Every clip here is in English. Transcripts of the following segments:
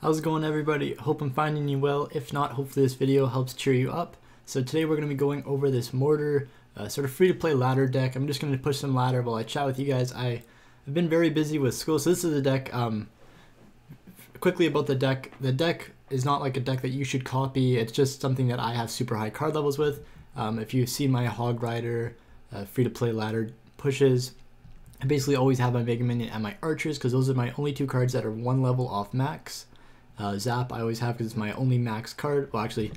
How's it going, everybody? Hope I'm finding you well. If not, hopefully this video helps cheer you up. So today we're going to be going over this MORTAR sort of free-to-play ladder deck. I'm just going to push some ladder while I chat with you guys. I've been very busy with school, so this is the deck. Quickly about the deck. The deck is not like a deck that you should copy. It's just something that I have super high card levels with. If you've seen my Hog Rider free-to-play ladder pushes, I basically always have my Mega Minion and my Archers because those are my only two cards that are one level off max. Zap I always have because it's my only max card. Well, actually,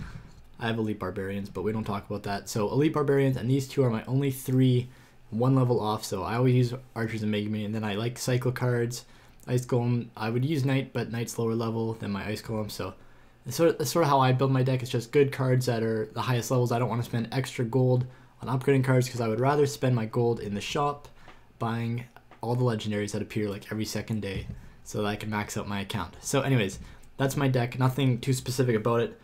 I have Elite Barbarians, but we don't talk about that. So Elite Barbarians and these two are my only three one level off. So I always use Archers and Mega Minion. And then I like Cycle cards. Ice Golem, I would use Knight, but Knight's lower level than my Ice Golem. So that's sort of how I build my deck. It's just good cards that are the highest levels. I don't want to spend extra gold on upgrading cards because I would rather spend my gold in the shop buying all the legendaries that appear like every second day so that I can max out my account. So anyways, that's my deck. Nothing too specific about it.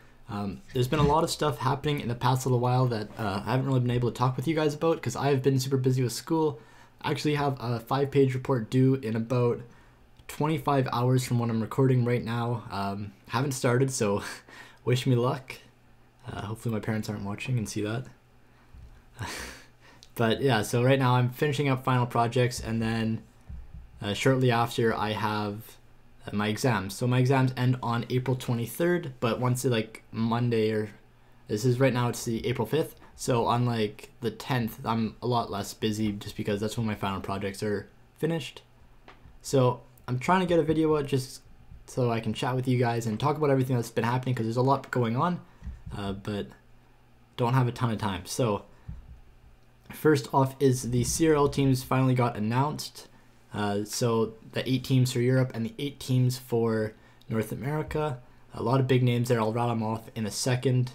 There's been a lot of stuff happening in the past little while that I haven't really been able to talk with you guys about because I've been super busy with school. I actually have a 5-page report due in about 25 hours from when I'm recording right now. Haven't started, so wish me luck. Hopefully my parents aren't watching and see that. But yeah, so right now I'm finishing up final projects, and then shortly after I have my exams. So my exams end on April 23rd, but once it like Monday, or this is right now, it's the April 5th. So on like the 10th, I'm a lot less busy just because that's when my final projects are finished. So I'm trying to get a video out just so I can chat with you guys and talk about everything that's been happening because there's a lot going on, but don't have a ton of time. So first off is the CRL teams finally got announced. So the 8 teams for Europe and the 8 teams for North America. A lot of big names there. I'll rattle them off in a second.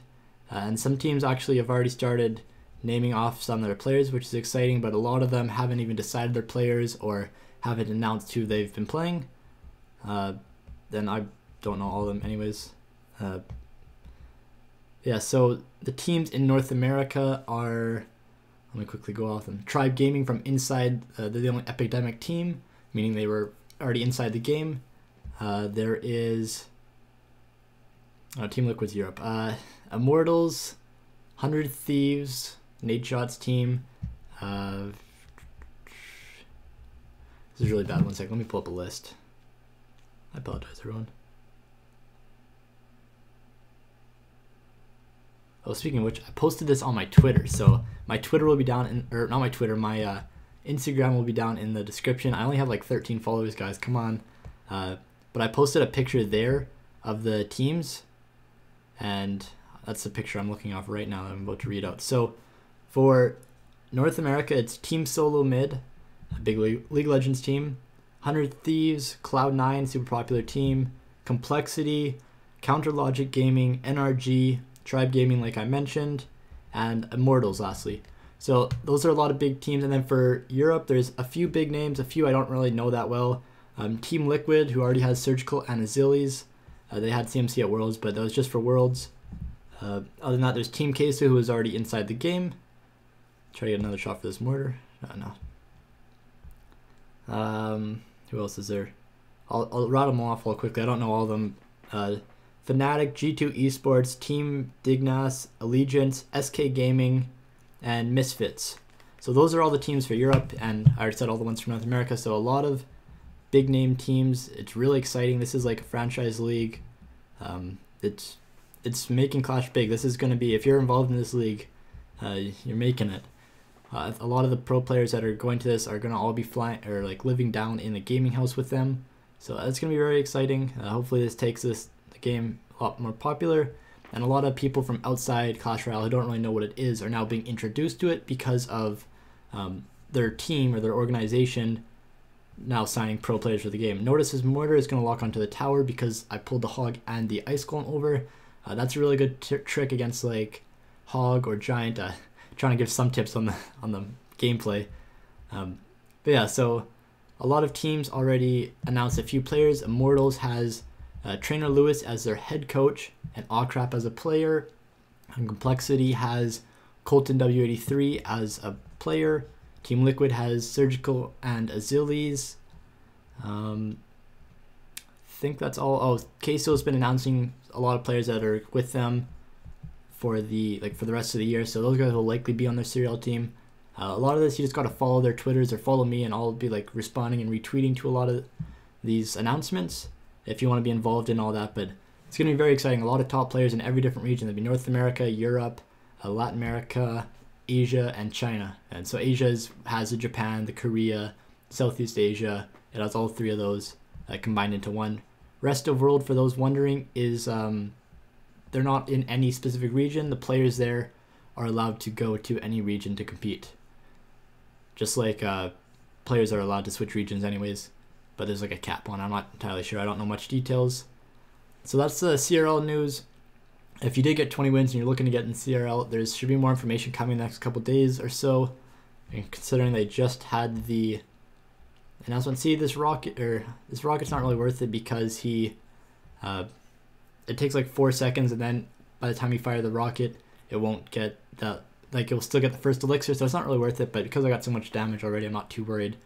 And some teams actually have already started naming off some of their players, which is exciting, but a lot of them haven't even decided their players or haven't announced who they've been playing. Then I don't know all of them anyways. Yeah, so the teams in North America are, let me quickly go off them. Tribe Gaming from inside, they're the only epidemic team, meaning they were already inside the game. There is Team Liquid's Europe. Immortals, 100 Thieves, Nate Shot's team. This is really bad. One second, let me pull up a list. I apologize, everyone. Oh, speaking of which, I posted this on my Twitter, so my Twitter will be down in, or not my Twitter, my Instagram will be down in the description. I only have like 13 followers, guys, come on. But I posted a picture there of the teams, and that's the picture I'm looking off right now that I'm about to read out. So for North America, it's Team Solo Mid, a big League of Legends team, 100 Thieves, Cloud9, super popular team, Complexity, Counter Logic Gaming, NRG, Tribe Gaming, like I mentioned, and Immortals lastly. So those are a lot of big teams. And then for Europe, there's a few big names, a few I don't really know that well. Team Liquid, who already has Surgical and Azilies. They had CMC at Worlds, but that was just for Worlds. Other than that, there's Team Queso, who is already inside the game. Try to get another shot for this mortar. No. Who else is there? I'll rattle them off real quickly. I don't know all of them. FNANTIC, G2 eSports, Team Dignitas, Allegiance, SK Gaming, and Misfits. So those are all the teams for Europe, and I already said all the ones from North America. So a lot of big name teams. It's really exciting. This is like a franchise league. It's making Clash big. This is going to be, if you're involved in this league, you're making it. A lot of the pro players that are going to this are going to all be flying or like living down in the gaming house with them. So that's going to be very exciting. Hopefully this takes the game a lot more popular, and a lot of people from outside Clash Royale who don't really know what it is are now being introduced to it because of their team or their organization now signing pro players for the game. Notice his mortar is going to lock onto the tower because I pulled the Hog and the Ice Golem over. That's a really good trick against like Hog or Giant. Trying to give some tips on the gameplay. But yeah, so a lot of teams already announced a few players. Immortals has Trainer Lewis as their head coach and Awcrap as a player. And Complexity has Colton W83 as a player. Team Liquid has Surgical and Azilies. think that's all. Oh, Queso's been announcing a lot of players that are with them for the rest of the year, so those guys will likely be on their CRL team. A lot of this, you just got to follow their Twitters or follow me, and I'll be like responding and retweeting to a lot of these announcements if you want to be involved in all that. But it's going to be very exciting. A lot of top players in every different region. There'll be North America, Europe, Latin America, Asia, and China. And so Asia has the Japan, the Korea, Southeast Asia. It has all three of those combined into one. Rest of world, for those wondering, is they're not in any specific region. The players there are allowed to go to any region to compete. Just like players are allowed to switch regions anyways, but there's like a cap on. I'm not entirely sure. I don't know much details. So that's the CRL news. If you did get 20 wins and you're looking to get in CRL, there should be more information coming the next couple days or so. And considering they just had the announcement, see this rocket's not really worth it because it takes like 4 seconds, and then by the time you fire the rocket, it won't get that. Like, it will still get the first elixir, so it's not really worth it. But because I got so much damage already, I'm not too worried.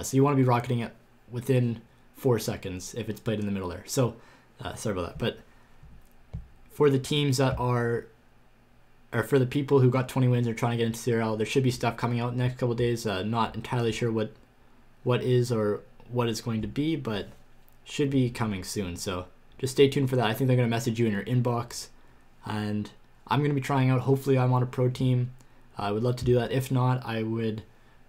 So you want to be rocketing it within 4 seconds if it's played in the middle there. So sorry about that. But for the teams that or for the people who got 20 wins or trying to get into CRL, there should be stuff coming out in the next couple of days. Not entirely sure what is or what it's going to be, but should be coming soon. So just stay tuned for that. I think they're going to message you in your inbox, and I'm going to be trying out. Hopefully I'm on a pro team. I would love to do that. If not, I would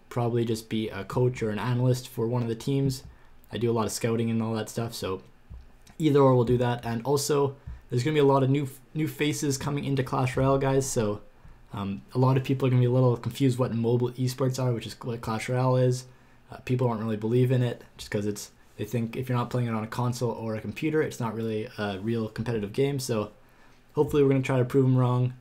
probably just be a coach or an analyst for one of the teams. I do a lot of scouting and all that stuff, so either or will do that. And also, there's going to be a lot of new faces coming into Clash Royale, guys, so a lot of people are going to be a little confused what mobile esports are, which is what Clash Royale is. People don't really believe in it just because they think if you're not playing it on a console or a computer, it's not really a real competitive game. So hopefully we're going to try to prove them wrong,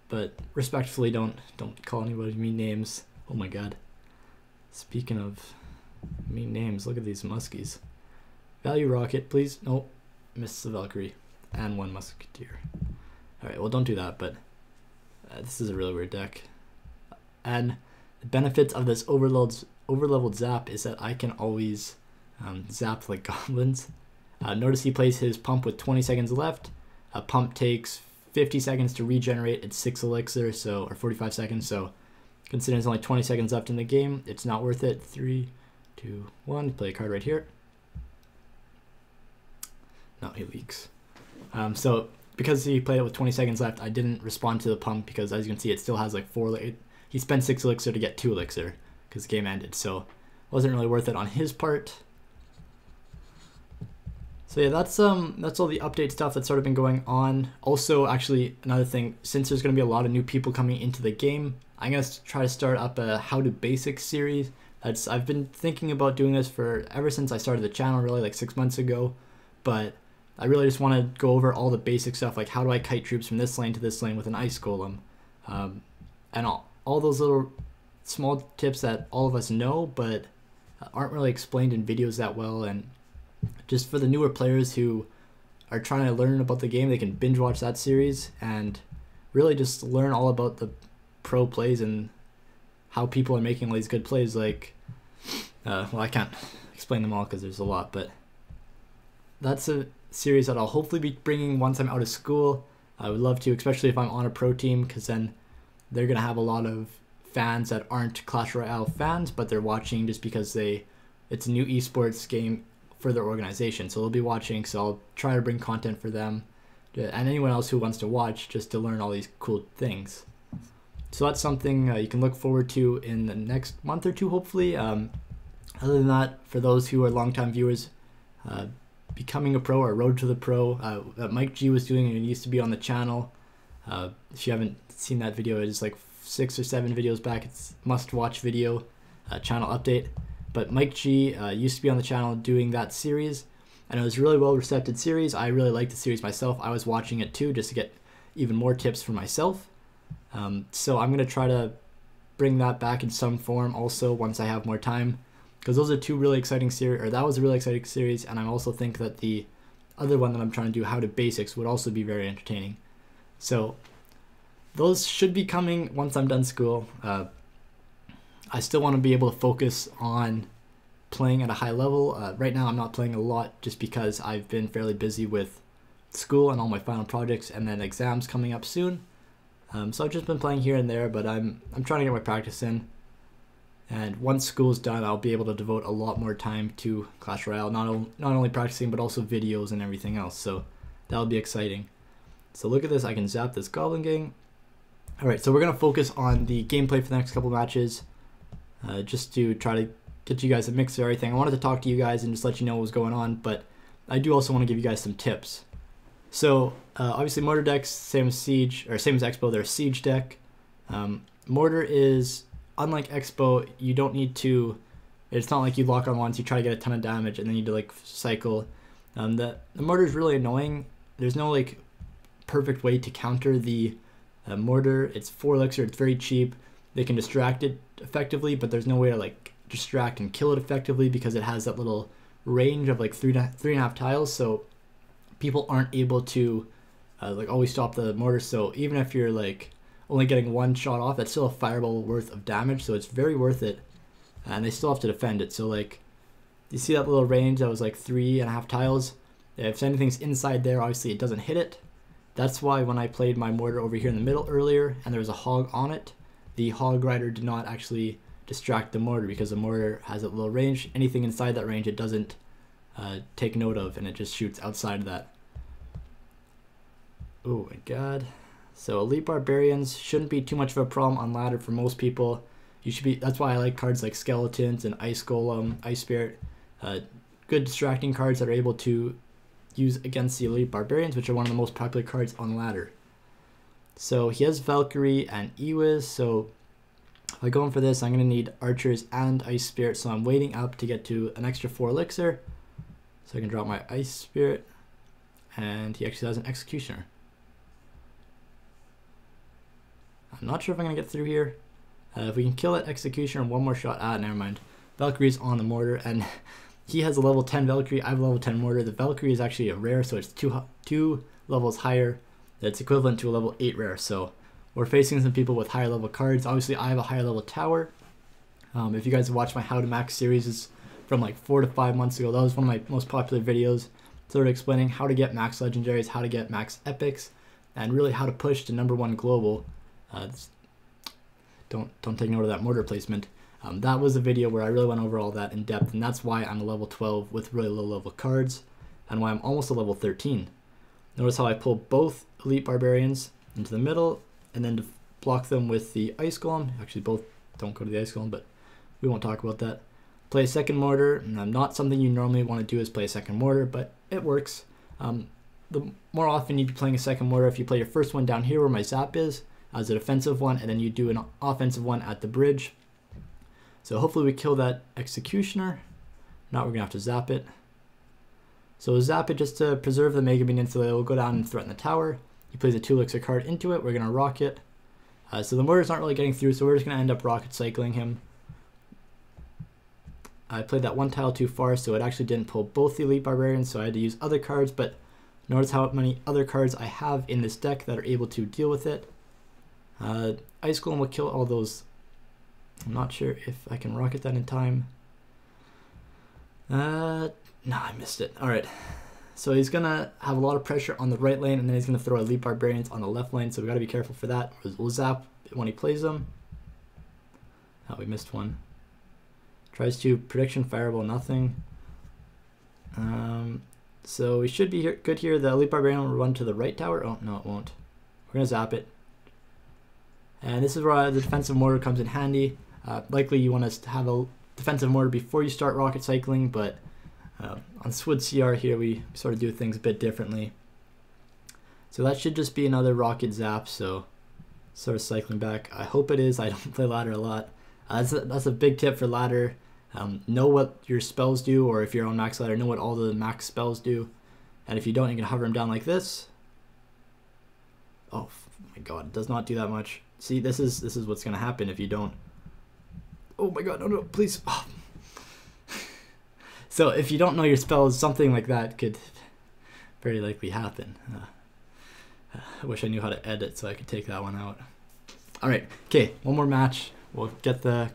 but respectfully, don't call anybody mean names. Oh my god. Speaking of mean names, look at these muskies. Value rocket, please. Nope. Missed the Valkyrie and one musketeer. Alright, well, don't do that, but this is a really weird deck. And the benefits of this overleveled zap is that I can always zap like goblins. Notice he plays his pump with 20 seconds left. A pump takes 50 seconds to regenerate. It's 6 elixir, or 45 seconds. So considering there's only 20 seconds left in the game, it's not worth it. 3, 2, 1. Play a card right here. No, he leaks. So because he played it with 20 seconds left, I didn't respond to the pump because, as you can see, it still has like 4. He spent 6 elixir to get 2 elixir because the game ended. So it wasn't really worth it on his part. So yeah, that's all the update stuff that's sort of been going on. Also, actually, another thing, since there's going to be a lot of new people coming into the game, I'm going to try to start up a How to Basics series. I've been thinking about doing this ever since I started the channel, really, like 6 months ago. But I really just want to go over all the basic stuff, like how do I kite troops from this lane to this lane with an ice golem, and all those little small tips that all of us know, but aren't really explained in videos that well. And just for the newer players who are trying to learn about the game, they can binge watch that series and really just learn all about the pro plays and how people are making all these good plays. Like, well, I can't explain them all because there's a lot, but that's a series that I'll hopefully be bringing once I'm out of school. I would love to, especially if I'm on a pro team, because then they're going to have a lot of fans that aren't Clash Royale fans, but they're watching just because it's a new esports game for their organization. So they'll be watching, so I'll try to bring content for them and anyone else who wants to watch just to learn all these cool things. So that's something you can look forward to in the next month or two, hopefully. Other than that, for those who are longtime viewers, becoming a pro or road to the pro that Mike G was doing, and it used to be on the channel. If you haven't seen that video, it is like 6 or 7 videos back. It's must-watch video, channel update. But Mike G used to be on the channel doing that series, and it was a really well-received series. I really liked the series myself. I was watching it too, just to get even more tips for myself. So I'm going to try to bring that back in some form also once I have more time, because those are two really exciting series, or that was a really exciting series, and I also think that the other one that I'm trying to do, How to Basics, would also be very entertaining. So those should be coming once I'm done school. I still want to be able to focus on playing at a high level. Right now I'm not playing a lot just because I've been fairly busy with school and all my final projects and then exams coming up soon. So I've just been playing here and there, but I'm trying to get my practice in. And once school's done, I'll be able to devote a lot more time to Clash Royale, not only practicing, but also videos and everything else. So that'll be exciting. So look at this, I can zap this Goblin Gang. Alright, so we're going to focus on the gameplay for the next couple matches, just to try to get you guys a mix of everything. I wanted to talk to you guys and just let you know what was going on, but I do also want to give you guys some tips. So obviously Mortar decks, same as Siege, or same as Expo, they're a Siege deck. Mortar is, unlike Expo, you don't need to, it's not like you lock on once, you try to get a ton of damage and then you do like cycle. The Mortar is really annoying. There's no like perfect way to counter the Mortar. It's 4 elixir, it's very cheap. They can distract it effectively, but there's no way to like distract and kill it effectively because it has that little range of like 3.5 tiles, so people aren't able to like always stop the Mortar. So even if you're like only getting 1 shot off, that's still a fireball worth of damage, so it's very worth it, and they still have to defend it. So like you see that little range that was like 3.5 tiles, if anything's inside there, obviously it doesn't hit it. That's why when I played my Mortar over here in the middle earlier and there was a Hog on it, the Hog Rider did not actually distract the Mortar because the Mortar has a little range. Anything inside that range it doesn't take note of, and it just shoots outside of that. Oh my god. So Elite Barbarians shouldn't be too much of a problem on ladder for most people. You should be, that's why I like cards like Skeletons and Ice Golem, Ice Spirit. Good distracting cards that are able to use against the Elite Barbarians, which are one of the most popular cards on ladder. So he has Valkyrie and Ewiz, so if I go in for this, I'm going to need Archers and Ice Spirit, so I'm waiting up to get to an extra 4 elixir, so I can drop my Ice Spirit, and he actually has an Executioner. I'm not sure if I'm going to get through here. If we can kill that Executioner in 1 more shot, never mind. Valkyrie's on the Mortar, and he has a level 10 Valkyrie, I have a level 10 Mortar. The Valkyrie is actually a rare, so it's two levels higher. That's equivalent to a level 8 rare, so we're facing some people with higher level cards. Obviously, I have a higher level tower. If you guys have watched my How to Max series, it's from like 4 to 5 months ago. That was one of my most popular videos, sort of explaining how to get max legendaries, how to get max epics, and really how to push to #1 global. Don't take note of that Mortar placement. That was a video where I really went over all that in depth, and that's why I'm a level 12 with really low level cards, and why I'm almost a level 13. Notice how I pull both Elite Barbarians into the middle, and then to block them with the Ice Golem. Actually, both don't go to the Ice Golem, but we won't talk about that. Play a second Mortar, and not something you normally want to do is play a second Mortar, but it works. The more often you'd be playing a second Mortar if you play your first one down here where my zap is, as a defensive one, and then you do an offensive one at the bridge. So hopefully we kill that Executioner. Now we're going to have to zap it. So zap it just to preserve the Mega Minion so they will go down and threaten the tower. He plays a 2 elixir card into it. We're going to rocket. So the Mortars aren't really getting through, so we're just going to end up rocket cycling him. I played that 1 tile too far, so it actually didn't pull both the Elite Barbarians, so I had to use other cards, but notice how many other cards I have in this deck that are able to deal with it. Ice Golem will kill all those. I'm not sure if I can rocket that in time. No, I missed it. Alright, so he's going to have a lot of pressure on the right lane, and then he's going to throw Elite Barbarians on the left lane, so we got to be careful for that. We'll zap when he plays them. Oh, we missed one. Tries to Prediction Fireball, nothing. So we should be good here. The Elite Barbarian will run to the right tower. Oh, no, it won't. We're going to zap it. And this is where the defensive Mortar comes in handy. Likely you want to have a defensive Mortar before you start rocket cycling, but on Swood CR here we sort of do things a bit differently. So that should just be another rocket zap, so sort of cycling back. I hope it is. I don't play ladder a lot. That's a big tip for ladder. Know what your spells do, or if you're on max ladder, know what all the max spells do. And if you don't, you can hover them down like this. Oh my god, it does not do that much. See, this is what's going to happen if you don't. Oh my god, no, please. Oh. So if you don't know your spells, something like that could very likely happen. I wish I knew how to edit so I could take that one out. Alright, okay, one more match. We'll get the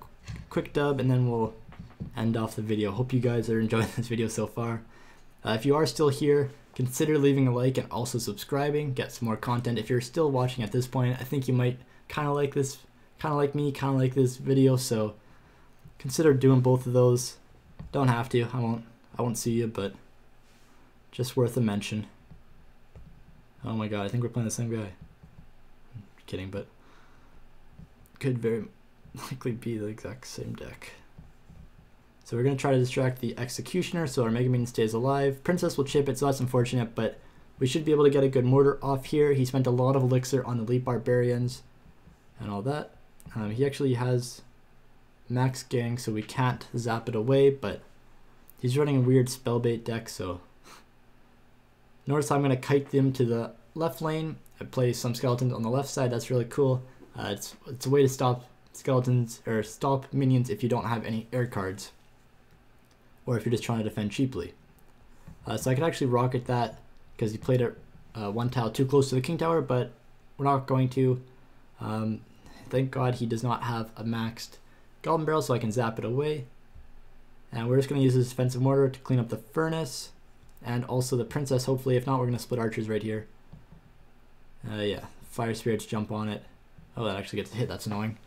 quick dub, and then we'll end off the video. Hope you guys are enjoying this video so far. If you are still here, consider leaving a like and also subscribing, get some more content. If you're still watching at this point, I think you might kind of like this, kind of like me, kind of like this video, so consider doing both of those. Don't have to, I won't see you, but just worth a mention. Oh my god, I think we're playing the same guy. I'm kidding, but could very likely be the exact same deck. So we're going to try to distract the Executioner so our Mega Minion stays alive. Princess will chip it, so that's unfortunate, but we should be able to get a good mortar off here. He spent a lot of elixir on the Elite Barbarians and all that. He actually has max gang, so we can't zap it away, but he's running a weird spellbait deck, so notice I'm going to kite them to the left lane. I play some skeletons on the left side. That's really cool. It's a way to stop skeletons or stop minions if you don't have any air cards, or if you're just trying to defend cheaply. So I could actually rocket that because he played it one tile too close to the king tower, but we're not going to. Thank God he does not have a maxed goblin barrel, so I can zap it away. And we're just going to use this defensive mortar to clean up the furnace and also the princess, hopefully. If not, we're going to split archers right here. Yeah, fire spirits jump on it. Oh, that actually gets hit. That's annoying.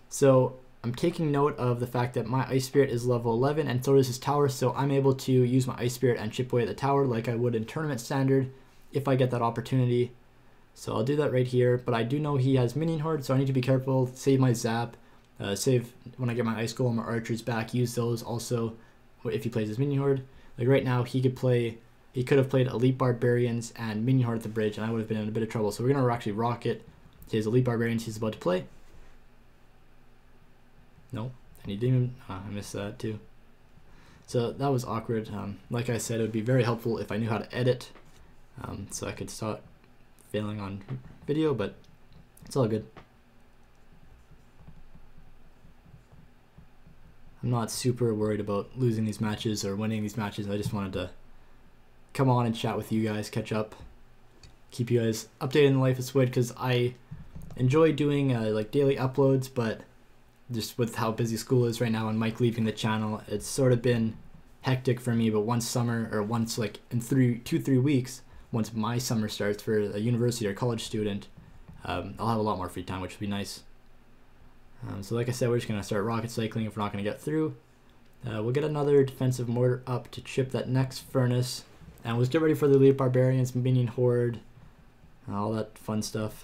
So I'm taking note of the fact that my ice spirit is level 11 and so is his tower, so I'm able to use my ice spirit and chip away at the tower like I would in tournament standard if I get that opportunity. So I'll do that right here, but I do know he has minion horde, so I need to be careful, save my zap, save when I get my ice golem or archers back, use those also if he plays his minion horde. Like right now he could have played Elite Barbarians and minion horde at the bridge and I would have been in a bit of trouble. So we're going to actually rocket his Elite Barbarians he's about to play. No, and he didn't even, I missed that too. So that was awkward. Like I said, it would be very helpful if I knew how to edit, so I could start failing on video, but it's all good. I'm not super worried about losing these matches or winning these matches. I just wanted to come on and chat with you guys, catch up, keep you guys updated in the life of Swood, because I enjoy doing like daily uploads, but just with how busy school is right now and Mike leaving the channel, it's sort of been hectic for me. But once summer, or once like in 2-3 weeks, once my summer starts for a university or college student, I'll have a lot more free time, which would be nice. So like I said, we're just going to start rocket cycling if we're not going to get through. We'll get another defensive mortar up to chip that next furnace, and we'll get ready for the Elite Barbarians, minion horde, all that fun stuff.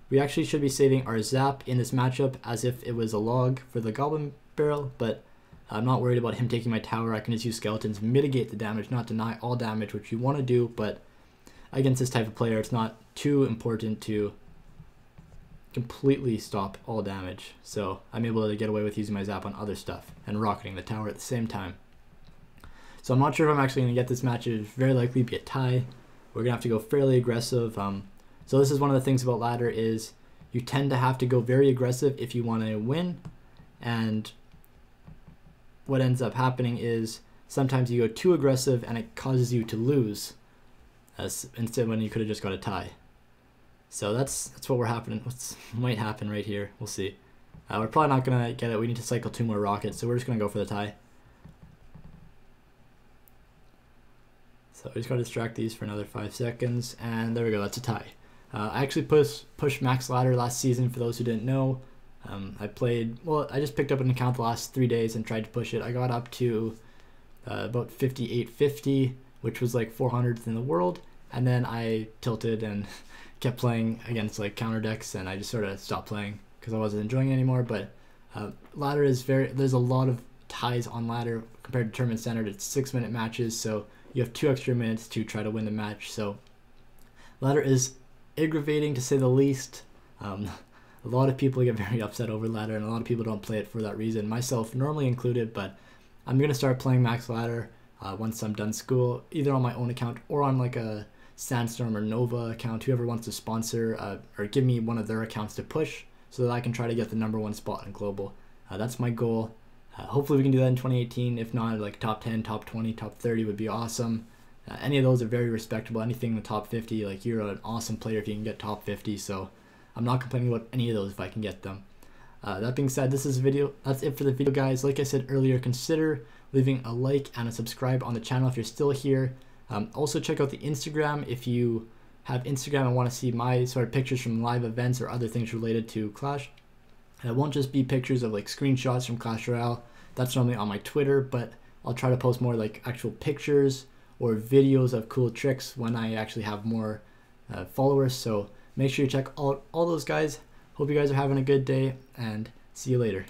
We actually should be saving our zap in this matchup as if it was a log for the goblin barrel, but I'm not worried about him taking my tower. I can just use skeletons, mitigate the damage, not deny all damage, which you want to do, but against this type of player, it's not too important to completely stop all damage. So I'm able to get away with using my zap on other stuff and rocketing the tower at the same time. So I'm not sure if I'm actually going to get this match. It's very likely be a tie. We're going to have to go fairly aggressive. So this is one of the things about ladder is you tend to have to go very aggressive if you want to win, and what ends up happening is sometimes you go too aggressive and it causes you to lose, instead when you could have just got a tie. So that's what might happen right here. We'll see. We're probably not gonna get it. We need to cycle 2 more rockets, so we're just gonna go for the tie. So we just gotta distract these for another 5 seconds, and there we go. That's a tie. I actually pushed max ladder last season, for those who didn't know. I just picked up an account the last 3 days and tried to push it. I got up to about 5850, which was like 400th in the world, and then I tilted and kept playing against like counter decks, and I just sort of stopped playing because I wasn't enjoying it anymore. But ladder is there's a lot of ties on ladder compared to tournament standard. It's 6-minute matches, so you have 2 extra minutes to try to win the match. So ladder is aggravating to say the least. A lot of people get very upset over ladder, and a lot of people don't play it for that reason, myself normally included. But I'm going to start playing max ladder once I'm done school, either on my own account or on like a Sandstorm or Nova account, whoever wants to sponsor or give me one of their accounts to push, so that I can try to get the #1 spot in global. That's my goal. Hopefully we can do that in 2018. If not, like top 10, top 20, top 30 would be awesome. Any of those are very respectable. Anything in the top 50, like you're an awesome player if you can get top 50. So I'm not complaining about any of those if I can get them. That being said, this is a video. That's it for the video, guys. Like I said earlier, consider leaving a like and a subscribe on the channel if you're still here. Also check out the Instagram if you have Instagram and want to see my sort of pictures from live events or other things related to Clash. And it won't just be pictures of like screenshots from Clash Royale. That's normally on my Twitter, but I'll try to post more like actual pictures or videos of cool tricks when I actually have more followers. So make sure you check all those, guys. Hope you guys are having a good day, and see you later.